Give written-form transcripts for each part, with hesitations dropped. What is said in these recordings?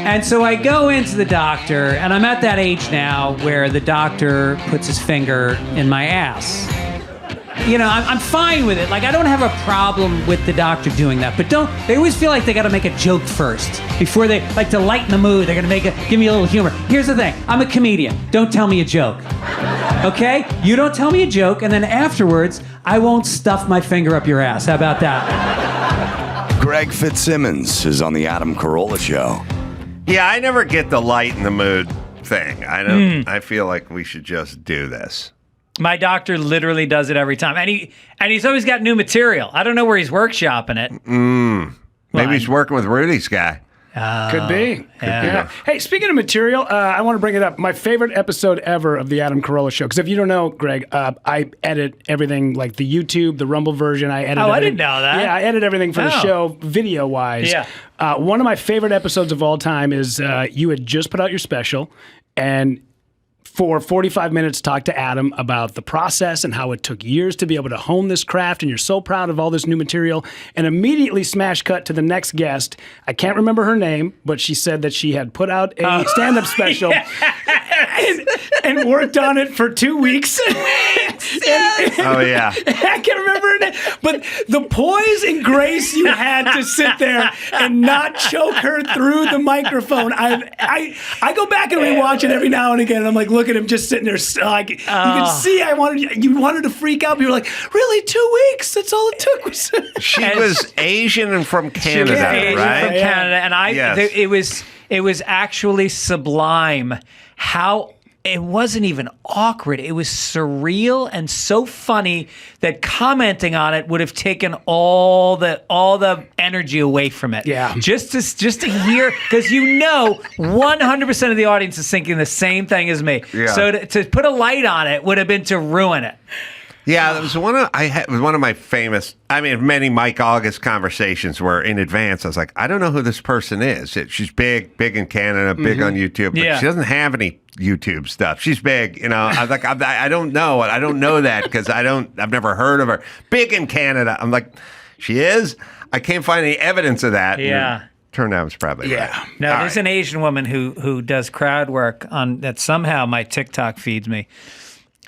And so I go into the doctor, and I'm at that age now where the doctor puts his finger in my ass. You know, I'm fine with it. Like, I don't have a problem with the doctor doing that. But they always feel like they got to make a joke first before they, like, to lighten the mood. They're going to give me a little humor. Here's the thing. I'm a comedian. Don't tell me a joke. Okay? You don't tell me a joke, and then afterwards, I won't stuff my finger up your ass. How about that? Greg FITZSIMMONS is on the Adam Carolla Show. Yeah, I never get the lighten the mood thing. I don't. I feel like we should just do this. My doctor literally does it every time, and he's always got new material. I don't know where he's workshopping it. Maybe he's working with Rudy's guy. Could be. Yeah. Hey, speaking of material, I want to bring it up. My favorite episode ever of the Adam Carolla Show. Because if you don't know, Greg, I edit everything, like the YouTube, the Rumble version. I edit. Oh, I didn't know that. Yeah, I edit everything for the show, video-wise. Yeah. One of my favorite episodes of all time is you had just put out your special, and for 45 minutes talk to Adam about the process and how it took years to be able to hone this craft, and you're so proud of all this new material, and immediately smash cut to the next guest. I can't remember her name, but she said that she had put out a stand-up special and worked on it for 2 weeks. Oh, yeah. I can't remember her name. But the poise and grace you had to sit there and not choke her through the microphone. I go back and rewatch it every now and again, and I'm like, look at him just sitting there. Like, you can see you wanted to freak out. But you were like, really, 2 weeks? That's all it took. She was Asian and from Canada, right? From Canada, and it was actually sublime how. It wasn't even awkward. It was surreal and so funny that commenting on it would have taken all the energy away from it. Yeah. Just to hear, because 100% of the audience is thinking the same thing as me. Yeah. So to put a light on it would have been to ruin it. Yeah, it was one of my famous. I mean, many Mike August conversations where in advance I was like, I don't know who this person is. She's big in Canada, big on YouTube, but she doesn't have any YouTube stuff. She's big, you know. I was like, I don't know. I don't know that because I've never heard of her. Big in Canada. I'm like, she is. I can't find any evidence of that. Yeah. Turned out it's probably right. No, there's an Asian woman who does crowd work on that. Somehow my TikTok feeds me.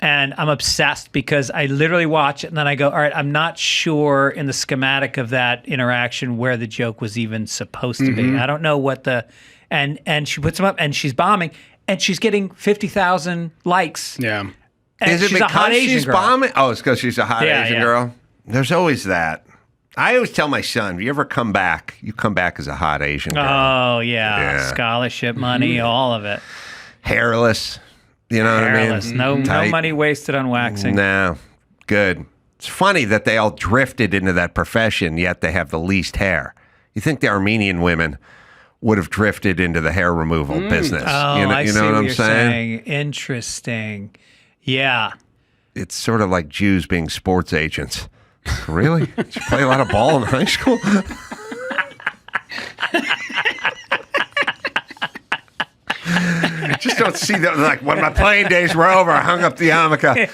And I'm obsessed because I literally watch it and then I go, all right, I'm not sure in the schematic of that interaction where the joke was even supposed to be. I don't know what and she puts them up and she's bombing and she's getting 50,000 likes. Yeah. And Is it she's because a hot Asian she's girl. bombing? Oh, it's because she's a hot Asian yeah. girl? There's always that. I always tell my son, if you ever come back, you come back as a hot Asian girl. Oh, yeah. Scholarship money, all of it. Hairless. You know Hairless. what I mean? No money wasted on waxing. No. Good. It's funny that they all drifted into that profession, yet they have the least hair. You think the Armenian women would have drifted into the hair removal business. Oh, you know, I see what I'm you're saying. Interesting. Yeah. It's sort of like Jews being sports agents. Really? Did you play a lot of ball in high school? Just don't see that. Like, when my playing days were over, I hung up the yarmulke.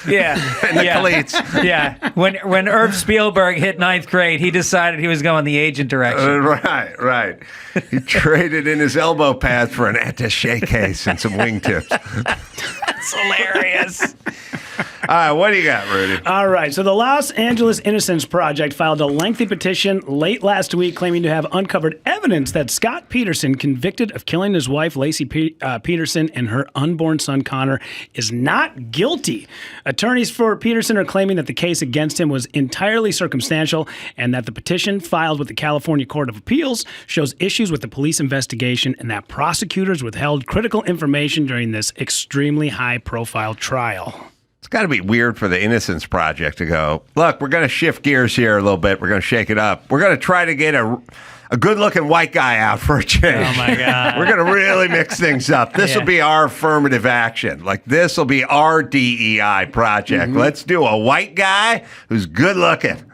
And the cleats. Yeah. When Irv Spielberg hit 9th grade, he decided he was going the agent direction. Right. He traded in his elbow pads for an attaché case and some wingtips. That's hilarious. All right, what do you got, Rudy? All right, so the Los Angeles Innocence Project filed a lengthy petition late last week claiming to have uncovered evidence that Scott Peterson, convicted of killing his wife, Lacey Peterson, and her unborn son, Connor, is not guilty. Attorneys for Peterson are claiming that the case against him was entirely circumstantial and that the petition filed with the California Court of Appeals shows issues with the police investigation and that prosecutors withheld critical information during this extremely high-profile trial. It's got to be weird for the Innocence Project to go, look, we're going to shift gears here a little bit. We're going to shake it up. We're going to try to get a good-looking white guy out for a change. Oh, my God. We're going to really mix things up. This will be our affirmative action. Like, this will be our DEI project. Let's do a white guy who's good-looking.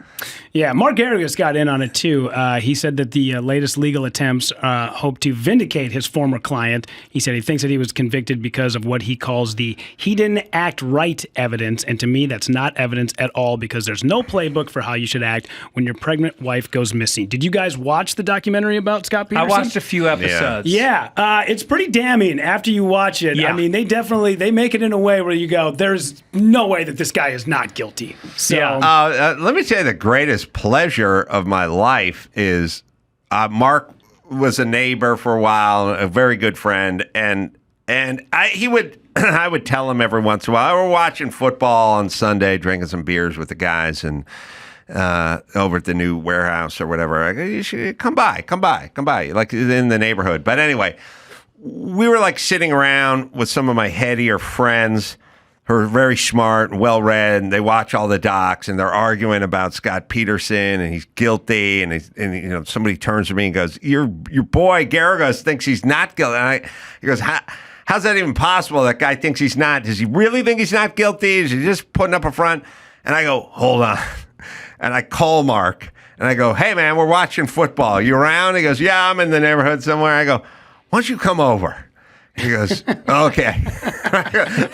Yeah, Mark Garrigus got in on it too. He said that the latest legal attempts hope to vindicate his former client. He said he thinks that he was convicted because of what he calls the he didn't act right evidence. And to me, that's not evidence at all because there's no playbook for how you should act when your pregnant wife goes missing. Did you guys watch the documentary about Scott Peterson? I watched a few episodes. Yeah, it's pretty damning after you watch it. Yeah. I mean, they make it in a way where you go, there's no way that this guy is not guilty. So, Let me tell you the greatest pleasure of my life is Mark was a neighbor for a while, a very good friend, and I would tell him every once in a while, we're watching football on Sunday, drinking some beers with the guys, and over at the new warehouse or whatever. I go, you should come by, like in the neighborhood. But anyway, we were like sitting around with some of my headier friends who are very smart and well-read, and they watch all the docs, and they're arguing about Scott Peterson, and he's guilty, and somebody turns to me and goes, your boy Garrigus thinks he's not guilty. And he goes, how's that even possible? That guy thinks he's not. Does he really think he's not guilty? Is he just putting up a front? And I go, hold on. And I call Mark, and I go, hey, man, we're watching football. You around? He goes, yeah, I'm in the neighborhood somewhere. I go, why don't you come over? He goes, okay.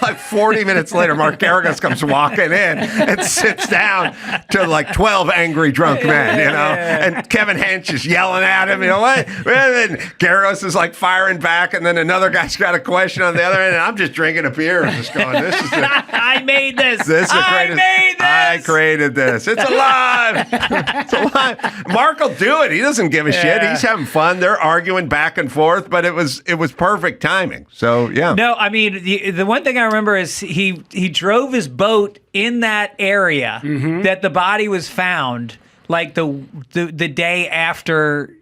Like 40 minutes later, Mark Garrigus comes walking in and sits down to like 12 angry drunk men, and Kevin Hench is yelling at him, what? And then Garrigus is like firing back, and then another guy's got a question on the other end, and I'm just drinking a beer and just going, this is the... I made this. I created this. It's alive. It's alive. Mark will do it. He doesn't give a shit. He's having fun. They're arguing back and forth, but it was perfect timing. So, yeah. No, I mean, the one thing I remember is he drove his boat in that area that the body was found, like the day after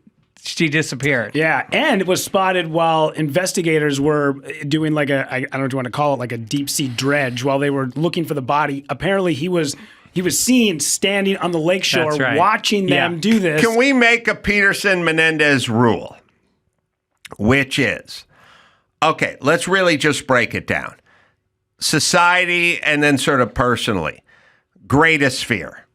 she disappeared. Yeah, and it was spotted while investigators were doing like I don't know what you want to call it, like a deep sea dredge while they were looking for the body. Apparently, he was seen standing on the lakeshore watching them do this. Can we make a Peterson-Menendez rule, which is... Okay, let's really just break it down. Society and then sort of personally. Greatest fear.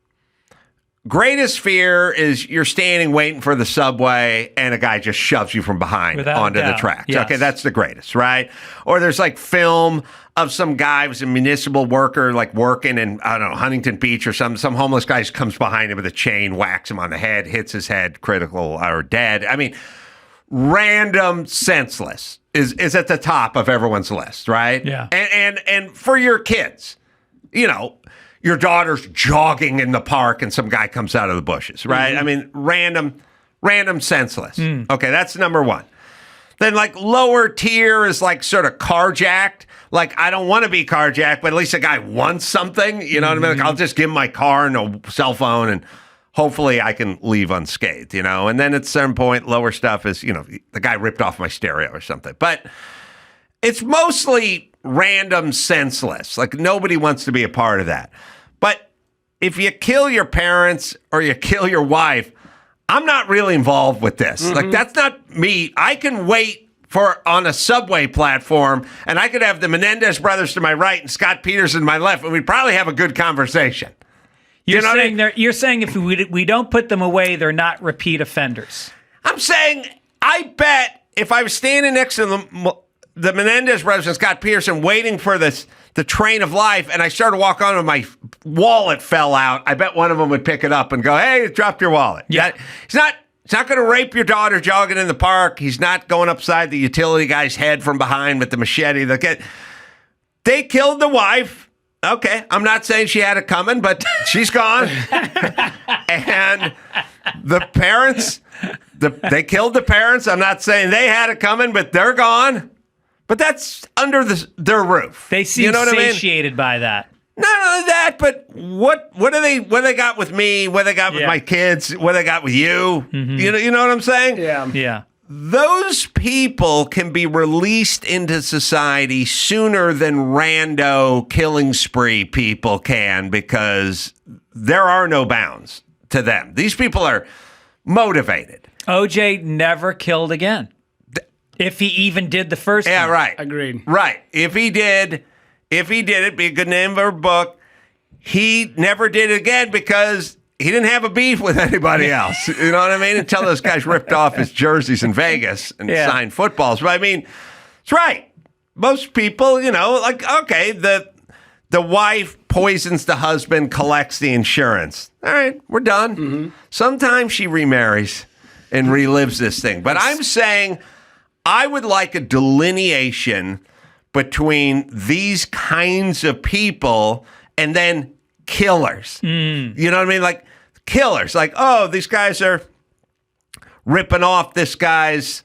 Greatest fear is you're standing waiting for the subway and a guy just shoves you from behind onto the tracks. Yes. Okay, that's the greatest, right? Or there's like film of some guy who's a municipal worker like working in, I don't know, Huntington Beach or something. Some homeless guy just comes behind him with a chain, whacks him on the head, hits his head, critical or dead. I mean, random, senseless is at the top of everyone's list, right? Yeah. And for your kids, your daughter's jogging in the park and some guy comes out of the bushes, right? I mean, random, senseless. Okay, that's number one. Then like lower tier is like sort of carjacked. Like, I don't want to be carjacked, but at least a guy wants something. You know what I mean? Like, I'll just give him my car and a cell phone and hopefully I can leave unscathed, And then at some point, lower stuff is, the guy ripped off my stereo or something. But it's mostly random, senseless. Like, nobody wants to be a part of that. But if you kill your parents or you kill your wife, I'm not really involved with this. Like, that's not me. I can wait on a subway platform, and I could have the Menendez brothers to my right and Scott Peterson to my left, and we'd probably have a good conversation. You're saying if we don't put them away, they're not repeat offenders. I'm saying, I bet if I was standing next to the Menendez brothers and Scott Peterson waiting for the train of life, and I started to walk on and my wallet fell out, I bet one of them would pick it up and go, hey, dropped your wallet. Yeah. He's not going to rape your daughter jogging in the park. He's not going upside the utility guy's head from behind with the machete. They killed the wife. Okay, I'm not saying she had it coming, but she's gone. And the parents, they killed the parents. I'm not saying they had it coming, but they're gone. But that's under their roof. They seem satiated by that. Not only that, but what do they got with me? What they got with my kids? What they got with you? You know what I'm saying? Yeah. Those people can be released into society sooner than rando killing spree people can because there are no bounds to them. These people are motivated. OJ never killed again. If he even did the first Yeah, one. right. Agreed. Right. If he did, it'd be a good name of a book. He never did it again because he didn't have a beef with anybody else. You know what I mean? Until those guys ripped off his jerseys in Vegas and signed footballs. But I mean, it's right. Most people, like, okay, the wife poisons the husband, collects the insurance. All right, we're done. Mm-hmm. Sometimes she remarries and relives this thing. But I'm saying I would like a delineation between these kinds of people and then killers. You know what I mean? Like killers. Like, oh, these guys are ripping off this guy's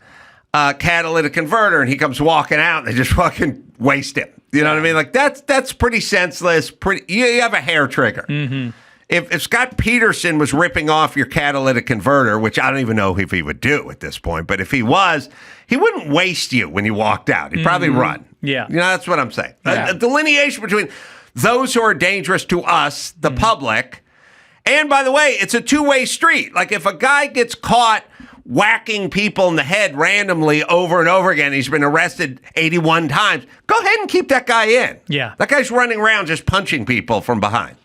catalytic converter, and he comes walking out, and they just fucking waste him. You know what I mean? Like that's pretty senseless. You have a hair trigger. Mm-hmm. If Scott Peterson was ripping off your catalytic converter, which I don't even know if he would do at this point, but if he was, he wouldn't waste you when you walked out. He'd probably run. Yeah. That's what I'm saying. A delineation between those who are dangerous to us, the public, and by the way, it's a two-way street. Like if a guy gets caught whacking people in the head randomly over and over again, he's been arrested 81 times, go ahead and keep that guy in. Yeah. That guy's running around just punching people from behind.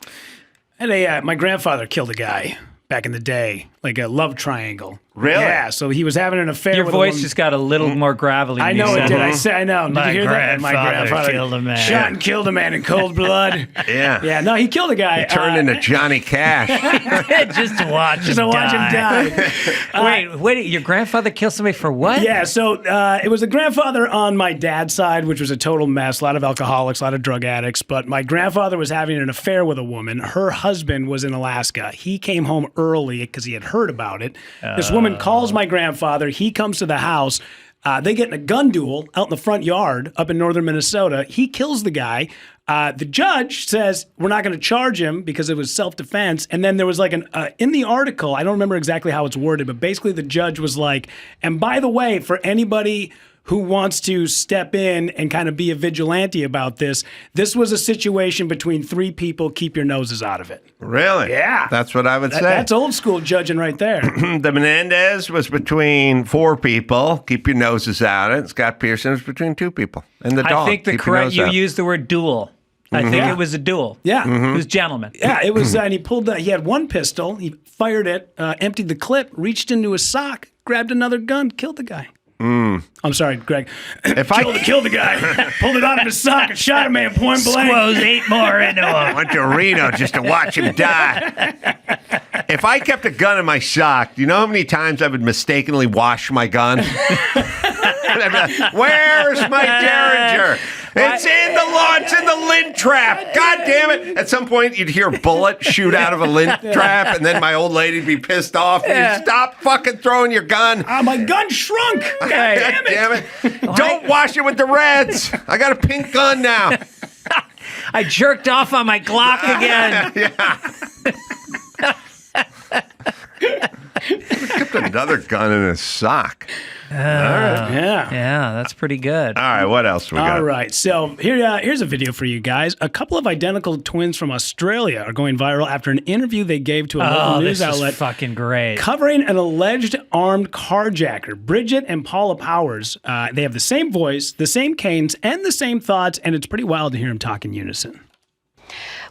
And my grandfather killed a guy back in the day, like a love triangle. Really? Yeah, so he was having an affair Your with voice a woman. just got a little more gravelly. I know it did. I know. Did My you hear that? grandfather killed a man. Shot and killed a man in cold blood. Yeah. Yeah, no, he killed a guy. He turned into Johnny Cash. just to watch him die. Wait, your grandfather killed somebody for what? Yeah, so it was a grandfather on my dad's side, which was a total mess, a lot of alcoholics, a lot of drug addicts, but my grandfather was having an affair with a woman. Her husband was in Alaska. He came home early because he had heard about it. This woman calls my grandfather. He comes to the house. They get in a gun duel out in the front yard up in northern Minnesota. He kills the guy. The judge says, we're not going to charge him because it was self-defense. And then there was like in the article, I don't remember exactly how it's worded, but basically the judge was like, and by the way, for anybody who wants to step in and kind of be a vigilante about this, this was a situation between three people. Keep your noses out of it. Really? Yeah. That's what I would say. That's old school judging right there. The Menendez was between four people. Keep your noses out of it. Scott Peterson was between two people. And the dog. I think you used the word duel. I think it was a duel. Yeah. It was gentlemen. Yeah, it was, and he had one pistol, he fired it, emptied the clip, reached into his sock, grabbed another gun, killed the guy. I'm sorry, Greg. Killed the guy, pulled it out of his sock and shot a man point blank. Squoze 8 more into him. Went to Reno just to watch him die. If I kept a gun in my sock, do you know how many times I would mistakenly wash my gun? I'd be like, where's my Derringer? It's in the lint trap. God damn it. At some point, you'd hear a bullet shoot out of a lint trap, and then my old lady'd be pissed off. And you'd stop fucking throwing your gun. My gun shrunk. God damn it. Don't wash it with the Reds. I got a pink gun now. I jerked off on my Glock again. Kept another gun in his sock. All right. Yeah, that's pretty good. All right, what else we got? All right, so here's a video for you guys. A couple of identical twins from Australia are going viral after an interview they gave to a local news outlet. Is fucking great. Covering an alleged armed carjacker. Bridget and Paula Powers, they have the same voice, the same canes, and the same thoughts, and it's pretty wild to hear them talk in unison.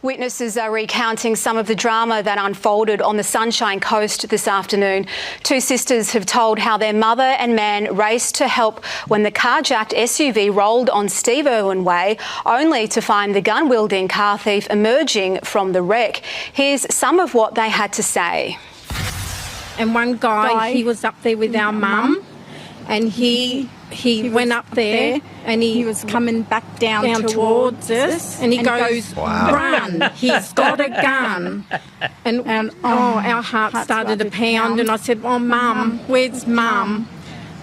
Witnesses are recounting some of the drama that unfolded on the Sunshine Coast this afternoon. Two sisters have told how their mother and man raced to help when the carjacked SUV rolled on Steve Irwin Way, only to find the gun-wielding car thief emerging from the wreck. Here's some of what they had to say. And one guy, he was up there with our mum, and he went up there and he was coming back down towards us, and he goes, run, he's got a gun. And our heart started to pound, and I said, oh, Mum, where's Mum?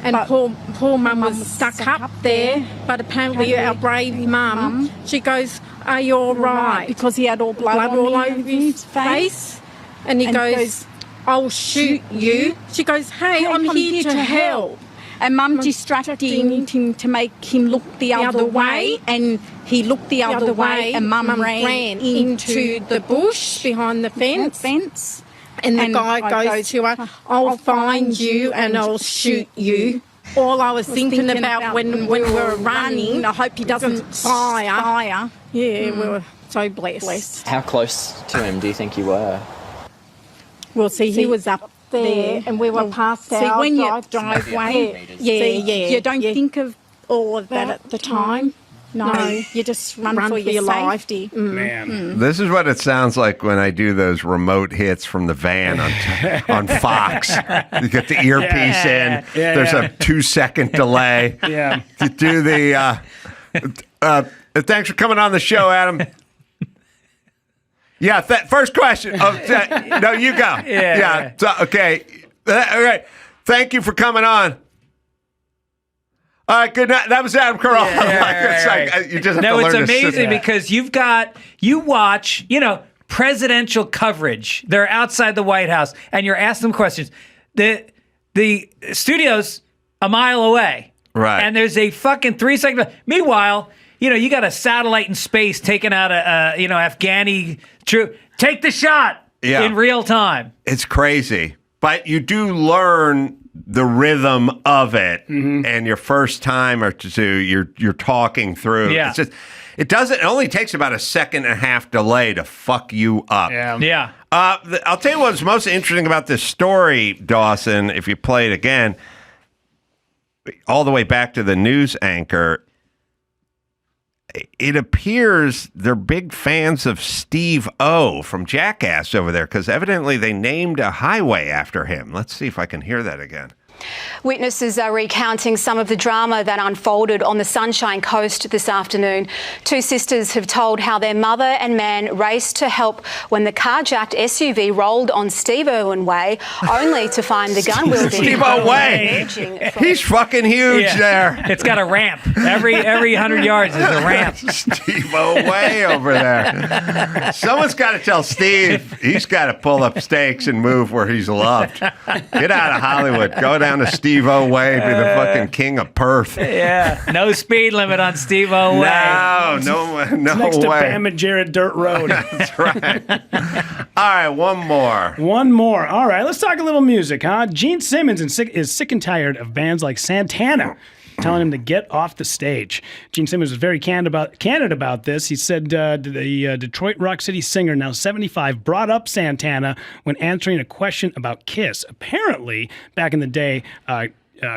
And poor Mum was stuck up there, but apparently our brave Mum, she goes, are you all right? Because he had all blood all over his face. And he goes, I'll shoot you. She goes, hey, I'm here to help. And Mum distracted him to make him look the other way, and he looked the other way, and Mum ran into the bush behind the fence. And the guy goes to her, I'll find you and I'll shoot you. All I was thinking about when we were running, I hope he doesn't fire. Yeah, we were so blessed. How close to him do you think you were? Well, see, he was up there and we were past our when you driveway. You don't think of all of that at the time. No, you just run for your safety. Man. This is what it sounds like when I do those remote hits from the van on Fox. You get the earpiece in. There's a 2-second delay. Yeah. You do the. Thanks for coming on the show, Adam. Yeah, first question. No, you go. Yeah. So, okay. All right. Thank you for coming on. All right, good night. That was Adam Carolla. You just have to learn it's to sit amazing because you watch, presidential coverage. They're outside the White House, and you're asking them questions. The studio's a mile away, right? And there's a fucking 3-second. Meanwhile, you got a satellite in space taking out a Afghani troop. Take the shot in real time. It's crazy, but you do learn the rhythm of it, and your first time or two, you're talking through. Yeah. It's just, it only takes about a 1.5-second delay to fuck you up. Yeah. I'll tell you what's most interesting about this story, Dawson, if you play it again, all the way back to the news anchor. It appears they're big fans of Steve O from Jackass over there because evidently they named a highway after him. Let's see if I can hear that again. Witnesses are recounting some of the drama that unfolded on the Sunshine Coast this afternoon. Two sisters have told how their mother and man raced to help when the carjacked SUV rolled on Steve Irwin Way, only to find the gun-wielding Steve O Way. He's fucking huge there. It's got a ramp. Every 100 yards is a ramp. Steve O Way over there. Someone's got to tell Steve he's got to pull up stakes and move where he's loved. Get out of Hollywood. Go down to Steve O Way, be the fucking king of Perth. Yeah, no speed limit on Steve O Way. No Next way. to Bam and Jarrett Dirt Road. That's right. All right, one more. All right, let's talk a little music, huh? Gene Simmons is sick and tired of bands like Santana telling him to get off the stage. Gene Simmons was very candid about this. He said the Detroit Rock City singer, now 75, brought up Santana when answering a question about Kiss. Apparently, back in the day,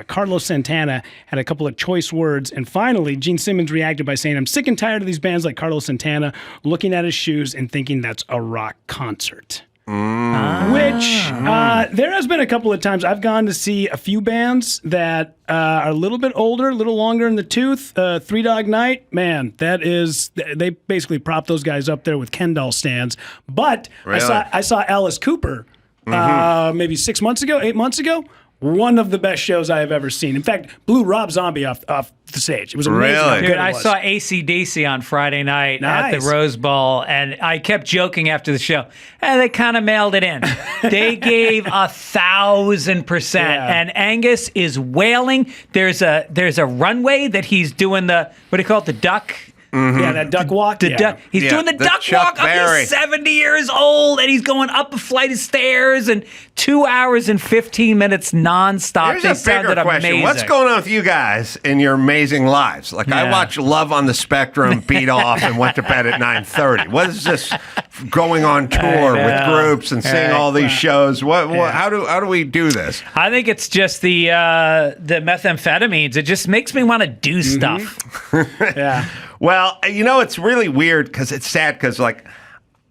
Carlos Santana had a couple of choice words, and finally, Gene Simmons reacted by saying, "I'm sick and tired of these bands like Carlos Santana looking at his shoes and thinking that's a rock concert." Which there has been a couple of times I've gone to see a few bands that are a little bit older, a little longer in the tooth. Three Dog Night, man, they basically prop those guys up there with Ken doll stands. But really? I saw Alice Cooper maybe 8 months ago. One of the best shows I have ever seen. In fact, blew Rob Zombie off the stage. It was amazing. Really? Dude, I saw AC/DC on Friday night at the Rose Bowl, and I kept joking after the show. And they kind of mailed it in. They gave 1,000%, and Angus is wailing. There's a runway that he's doing the the duck. Yeah, that duck walk. He's doing the duck Chuck walk. Berry. He's 70 years old, and he's going up a flight of stairs, and 2 hours and 15 minutes nonstop. Here's a bigger question. Amazing. What's going on with you guys in your amazing lives? Like, I watch Love on the Spectrum beat off and went to bed at 9:30. What is this going on tour with groups and seeing all these shows? How do we do this? I think it's just the methamphetamines. It just makes me want to do stuff. Yeah. Well, it's really weird because it's sad because, like,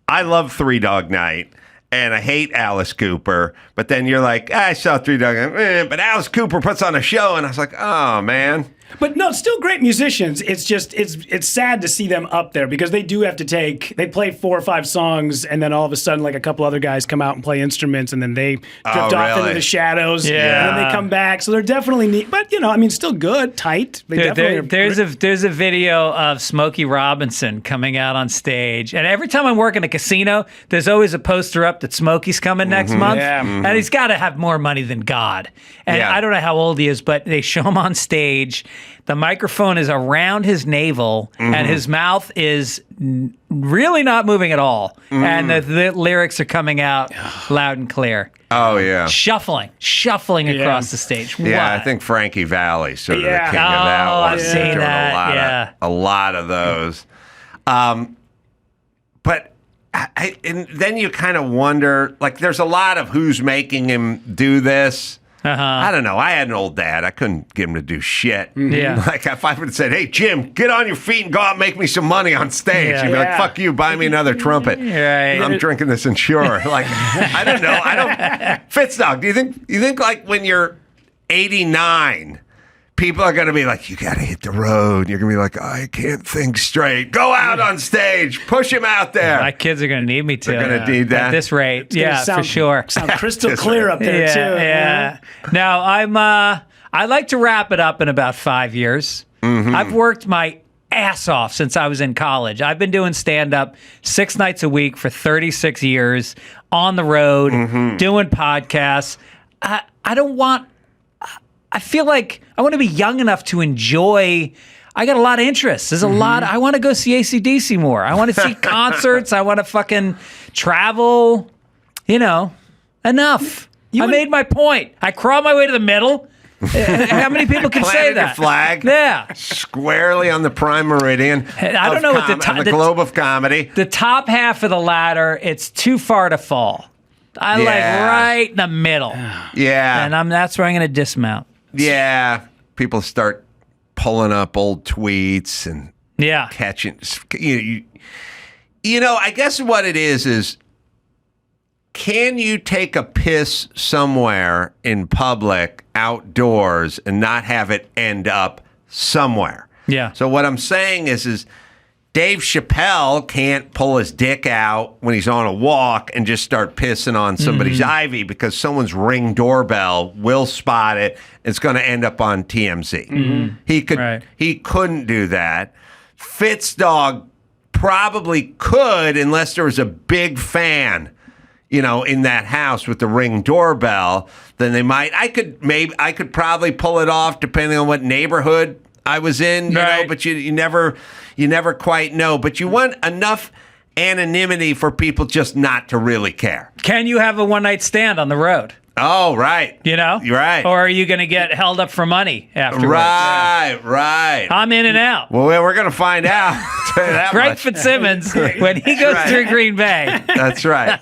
I love Three Dog Night and I hate Alice Cooper. But then you're like, I saw Three Dog Night, but Alice Cooper puts on a show. And I was like, oh, man. But no, still great musicians. It's just it's sad to see them up there because they do have to they play 4 or 5 songs and then all of a sudden like a couple other guys come out and play instruments and then they drift off into the shadows and then they come back. So they're definitely neat, but still good, tight. There's a video of Smokey Robinson coming out on stage, and every time I'm working a casino, there's always a poster up that Smokey's coming next month, and he's got to have more money than God. And I don't know how old he is, but they show him on stage. The microphone is around his navel, and his mouth is really not moving at all. And the lyrics are coming out loud and clear. Oh, yeah. Shuffling across the stage. Yeah, What? I think Frankie Valli's sort of the king of that one. I've seen that. A lot of those. But and then you kind of wonder, like, there's a lot of who's making him do this. I don't know. I had an old dad. I couldn't get him to do shit. Yeah. Like, if I would have said, hey, Jim, get on your feet and go out and make me some money on stage. He'd be like, fuck you, buy me another trumpet. Right. I'm drinking this Ensure. Like, I don't know. Fitzdog, do you think like when you're 89, people are going to be like, you got to hit the road. You're going to be like, I can't think straight. Go out on stage. Push him out there. My kids are going to need me to. They're going to need that. At this rate. Yeah, for sure. Sound crystal clear up there, too. Yeah. Now, I like to wrap it up in about 5 years. I've worked my ass off since I was in college. I've been doing stand-up 6 nights a week for 36 years, on the road, doing podcasts. I feel like I want to be young enough to enjoy. I got a lot of interests. There's a lot. I want to go see AC/DC more. I want to see concerts. I want to fucking travel. Enough. I made my point. I crawled my way to the middle. How many people can say Planted that? your flag. Yeah. Squarely on the prime meridian. I don't know what the globe of comedy. The top half of the ladder, it's too far to fall. I like right in the middle. Yeah. And that's where I'm going to dismount. Yeah, people start pulling up old tweets and catching. I guess what it is can you take a piss somewhere in public, outdoors, and not have it end up somewhere? Yeah. So what I'm saying is Dave Chappelle can't pull his dick out when he's on a walk and just start pissing on somebody's ivy because someone's Ring doorbell will spot it. It's going to end up on TMZ. He couldn't do that. Fitzdog probably could unless there was a big fan, in that house with the Ring doorbell. Then they might. I could probably pull it off depending on what neighborhood I was in, you know, but you never quite know. But you want enough anonymity for people just not to really care. Can you have a one-night stand on the road? Oh, right. You're right. Or are you going to get held up for money afterwards? Right. I'm in and out. Well, we're going to find out. Greg FITZSIMMONS, when he goes through Green Bay. That's right.